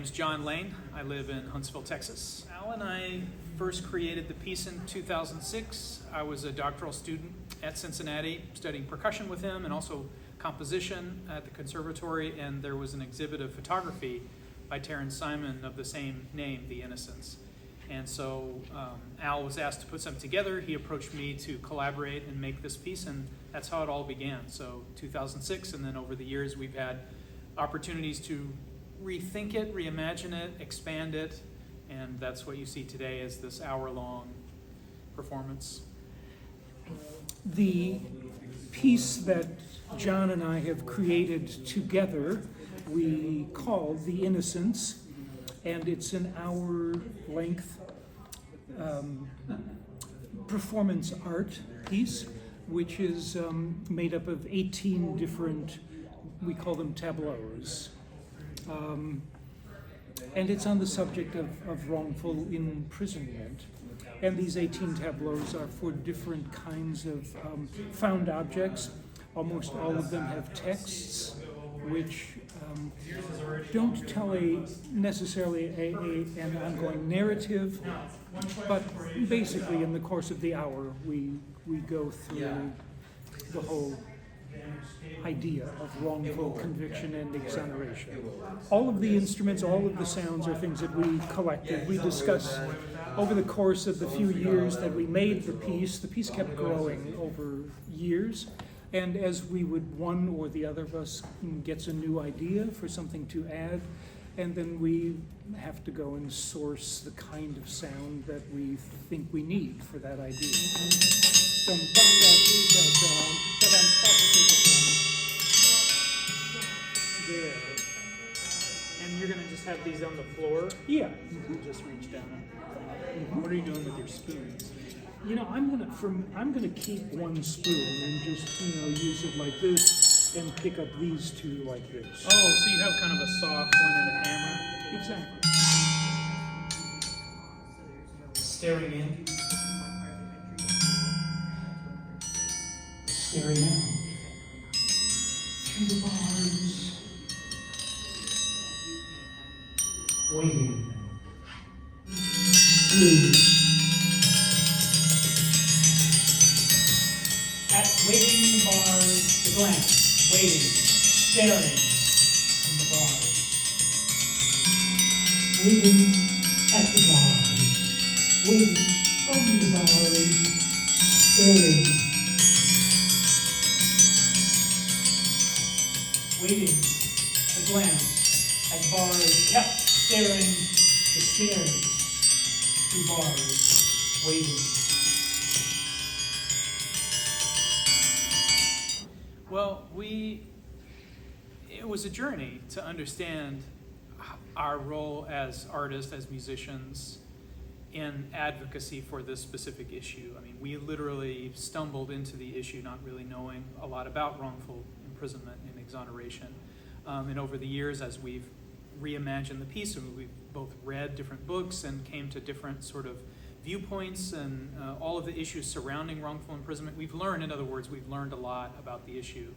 name's John Lane. I live in Huntsville, Texas. Al and I first created the piece in 2006. I was a doctoral student at Cincinnati studying percussion with him and also composition at the conservatory, and there was an exhibit of photography by Terrence Simon of the same name, The Innocents. And so Al was asked to put something together. He approached me to collaborate and make this piece, and that's how it all began. So 2006, and then over the years we've had opportunities to rethink it, reimagine it, expand it, and that's what you see today as this hour-long performance. The piece that John and I have created together we call The Innocents, and it's an hour-length performance art piece, which is made up of 18 different, we call them tableaus. And it's on the subject of wrongful imprisonment. And these 18 tableaus are for different kinds of found objects. Almost all of them have texts which don't tell necessarily an ongoing narrative, but basically in the course of the hour we go through the whole idea of wrongful conviction and exoneration. All of the instruments, all of the sounds are things that we collected. We discussed over the course of the few years that we made the piece. The piece kept growing over years, and as we would, one or the other of us gets a new idea for something to add, and then we have to go and source the kind of sound that we think we need for that idea. There. And you're going to just have these on the floor? Yeah. Just reach down. What are you doing with your spoons? You know, I'm gonna keep one spoon and just use it like this and pick up these two like this. Oh, so you have kind of a soft one and a hammer? Exactly. Staring in. Staring out through the bars. Waiting. Waiting in the bars, the glance, waiting, staring in the bars. Waiting at the bars, waiting from the bars, staring. Waiting, the glance, as bars kept staring the stairs to bars, waiting. Well, it was a journey to understand our role as artists, as musicians, in advocacy for this specific issue. I mean, we literally stumbled into the issue not really knowing a lot about wrongful imprisonment and exoneration. And over the years, as we've reimagined the piece, and we've both read different books and came to different sort of viewpoints and all of the issues surrounding wrongful imprisonment, we've learned a lot about the issue,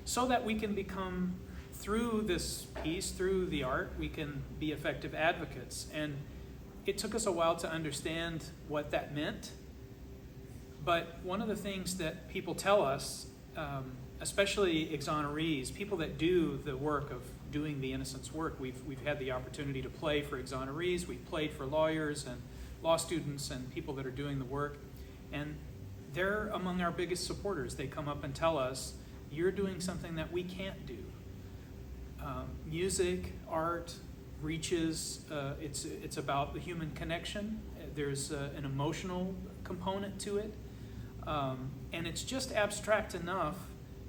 so that we can become, through this piece, through the art, we can be effective advocates. And it took us a while to understand what that meant, but one of the things that people tell us, especially exonerees, people that do the work of doing the Innocents work, we've had the opportunity to play for exonerees, we've played for lawyers and law students and people that are doing the work, and they're among our biggest supporters. They come up and tell us, you're doing something that we can't do. Music, art reaches, it's about the human connection. There's an emotional component to it, and it's just abstract enough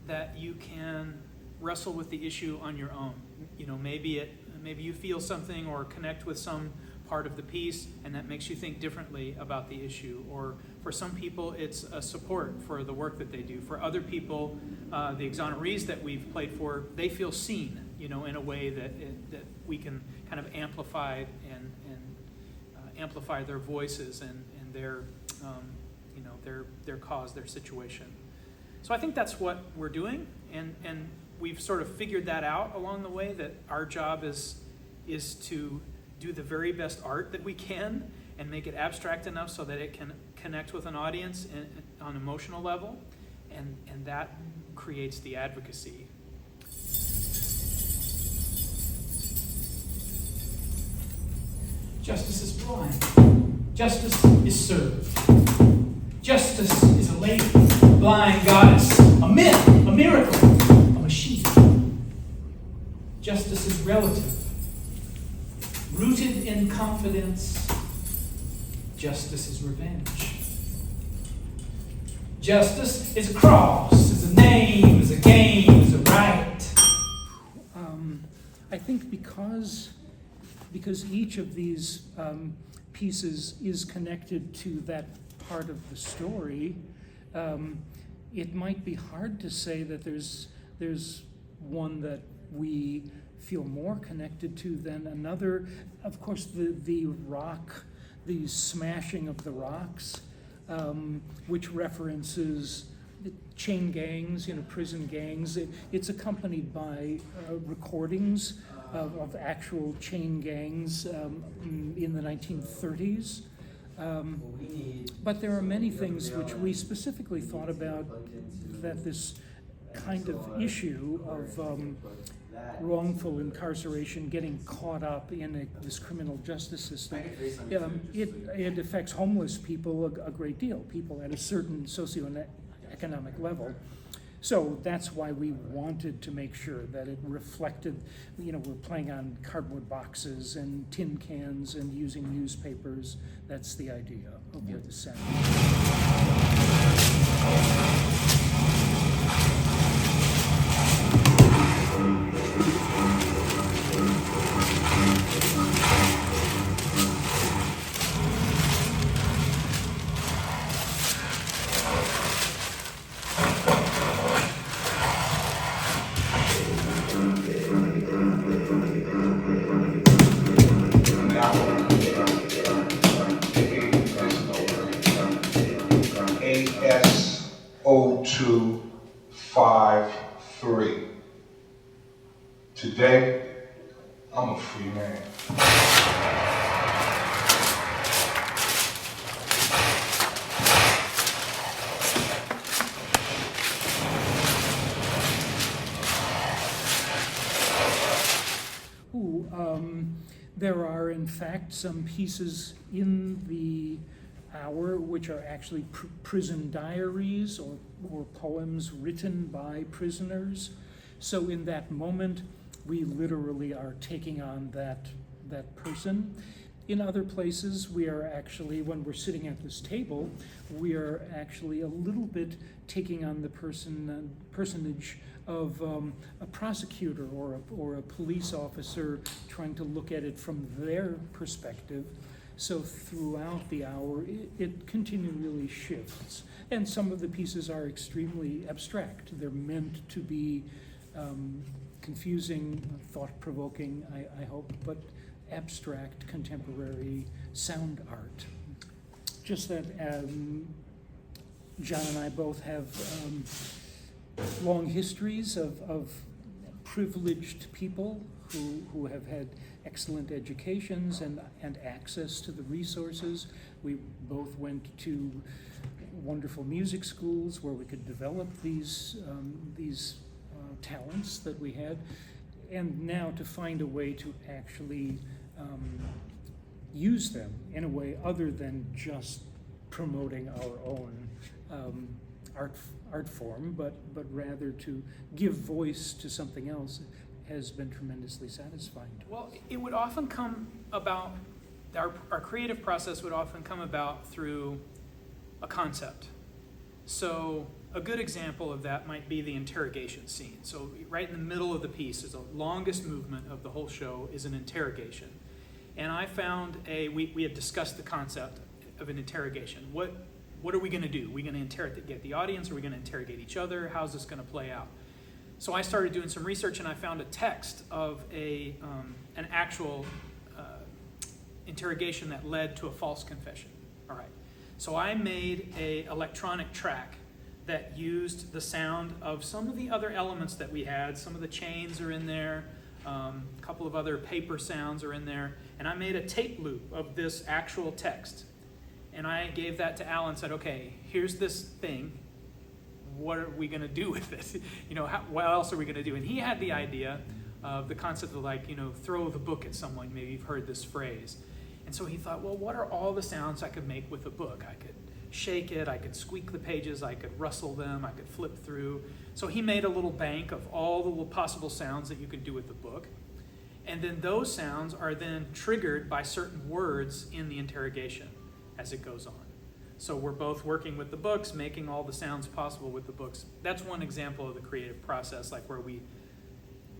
that you can wrestle with the issue on your own. Maybe you feel something or connect with some part of the piece, and that makes you think differently about the issue. Or for some people, it's a support for the work that they do. For other people, the exonerees that we've played for, they feel seen, in a way that we can kind of amplify and amplify their voices and their cause, their situation. So I think that's what we're doing, and we've sort of figured that out along the way, that our job is is to do the very best art that we can and make it abstract enough so that it can connect with an audience on an emotional level, and that creates the advocacy. Justice is blind. Justice is served. Justice is a lady, blind goddess, a myth, a miracle, a machine. Justice is relative, rooted in confidence. Justice is revenge. Justice is a cross, is a name, is a game, is a right. I think because each of these pieces is connected to that part of the story, it might be hard to say that there's one that we feel more connected to than another. Of course, the rock, the smashing of the rocks, which references chain gangs, prison gangs. It's accompanied by recordings of actual chain gangs in the 1930s. But there are many things which we specifically thought about, that this kind of issue of wrongful incarceration, getting caught up in this criminal justice system, it affects homeless people a great deal, people at a certain socioeconomic level. So that's why we wanted to make sure that it reflected, we're playing on cardboard boxes and tin cans and using newspapers. That's the idea of where the sound AS0253. Today, I'm a free man. There are, in fact, some pieces in the hour which are actually prison diaries or poems written by prisoners. So in that moment, we literally are taking on that person. In other places, we are actually, when we're sitting at this table, we are actually a little bit taking on the personage of a prosecutor or a police officer, trying to look at it from their perspective. So throughout the hour, it continually shifts. And some of the pieces are extremely abstract. They're meant to be confusing, thought-provoking, I hope, but abstract, contemporary sound art. Just that John and I both have long histories of privileged people who have had excellent educations and access to the resources. We both went to wonderful music schools where we could develop these talents that we had, and now to find a way to actually use them in a way other than just promoting our own art form, but rather to give voice to something else, has been tremendously satisfying. Well, it would often come about, our creative process would often come about through a concept. So a good example of that might be the interrogation scene. So right in the middle of the piece is the longest movement of the whole show is an interrogation. And I found we had discussed the concept of an interrogation. What are we going to do? Are we going to interrogate the audience? Are we going to interrogate each other? How's this going to play out? So I started doing some research, and I found a text of an actual interrogation that led to a false confession. All right. So I made an electronic track that used the sound of some of the other elements that we had. Some of the chains are in there. A couple of other paper sounds are in there. And I made a tape loop of this actual text. And I gave that to Al and said, okay, here's this thing. What are we going to do with it? What else are we going to do? And he had the idea of the concept of throw the book at someone. Maybe you've heard this phrase. And so he thought, well, what are all the sounds I could make with a book? I could shake it, I could squeak the pages, I could rustle them, I could flip through. So he made a little bank of all the possible sounds that you could do with the book. And then those sounds are then triggered by certain words in the interrogation as it goes on. So we're both working with the books, making all the sounds possible with the books. That's one example of the creative process, where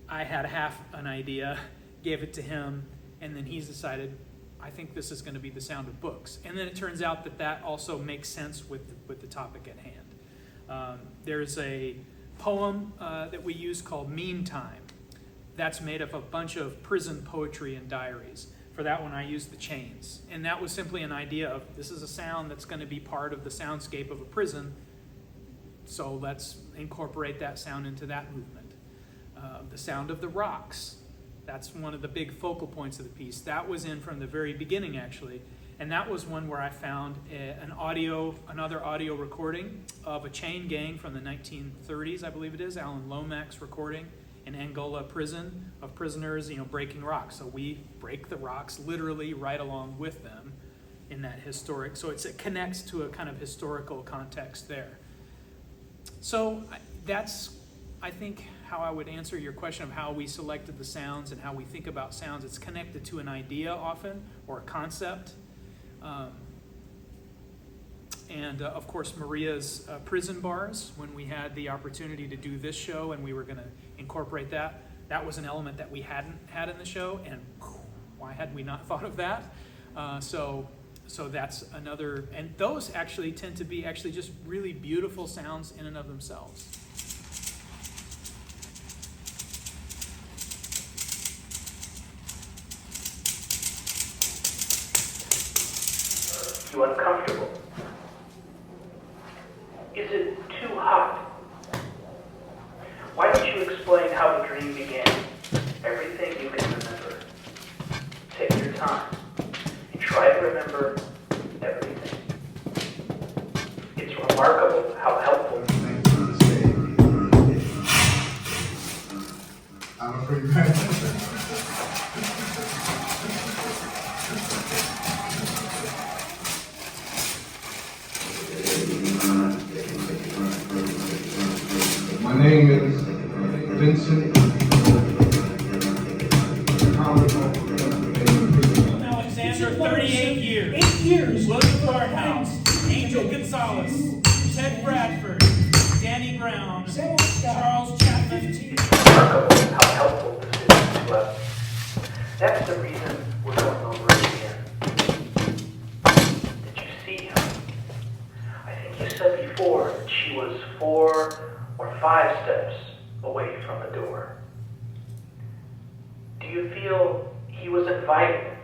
I had half an idea, gave it to him, and then he's decided, I think this is going to be the sound of books. And then it turns out that also makes sense with the topic at hand. There's a poem that we use called Meantime. That's made up of a bunch of prison poetry and diaries. For that one, I used the chains. And that was simply an idea of, this is a sound that's going to be part of the soundscape of a prison, so let's incorporate that sound into that movement. The sound of the rocks. That's one of the big focal points of the piece. That was in from the very beginning, actually. And that was one where I found another audio recording of a chain gang from the 1930s, I believe it is, Alan Lomax's recording in Angola prison of prisoners, breaking rocks. So we break the rocks literally right along with them in that historic. So it connects to a kind of historical context there. So that's, I think, how I would answer your question of how we selected the sounds and how we think about sounds. It's connected to an idea often, or a concept. Of course, Maria's prison bars, when we had the opportunity to do this show and we were going to incorporate that, that was an element that we hadn't had in the show, and why had we not thought of that? So that's another, and those actually tend to be just really beautiful sounds in and of themselves. You uncomfortable? Is it too hot? Why don't you explain how the dream began? Everything you can remember. Take your time and try to remember everything. It's remarkable how helpful. I'm a free man. My name is Vincent Alexander, 38 years. 8 years. William Barnhouse, Angel Gonzalez, Ted Bradford, Danny Brown, Charles Chapman. Remarkable how helpful this is to us. That's the reason we're going over it again. Did you see him? I think you said before that she was 4 or 5 steps away from the door. Do you feel he was invited,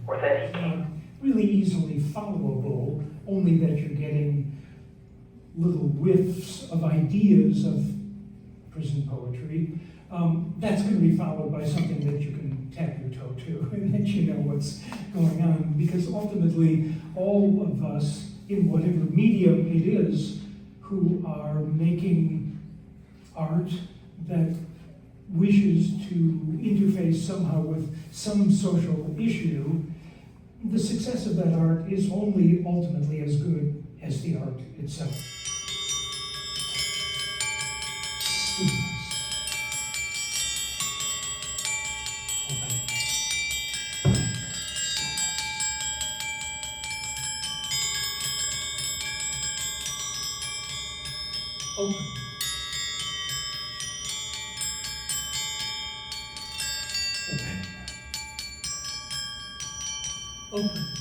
or that he came? Really easily followable, only that you're getting little whiffs of ideas of prison poetry. That's going to be followed by something that you can tap your toe to and that you know what's going on. Because ultimately, all of us, in whatever medium it is, who are making art that wishes to interface somehow with some social issue, the success of that art is only ultimately as good as the art itself. Open. Open. Open.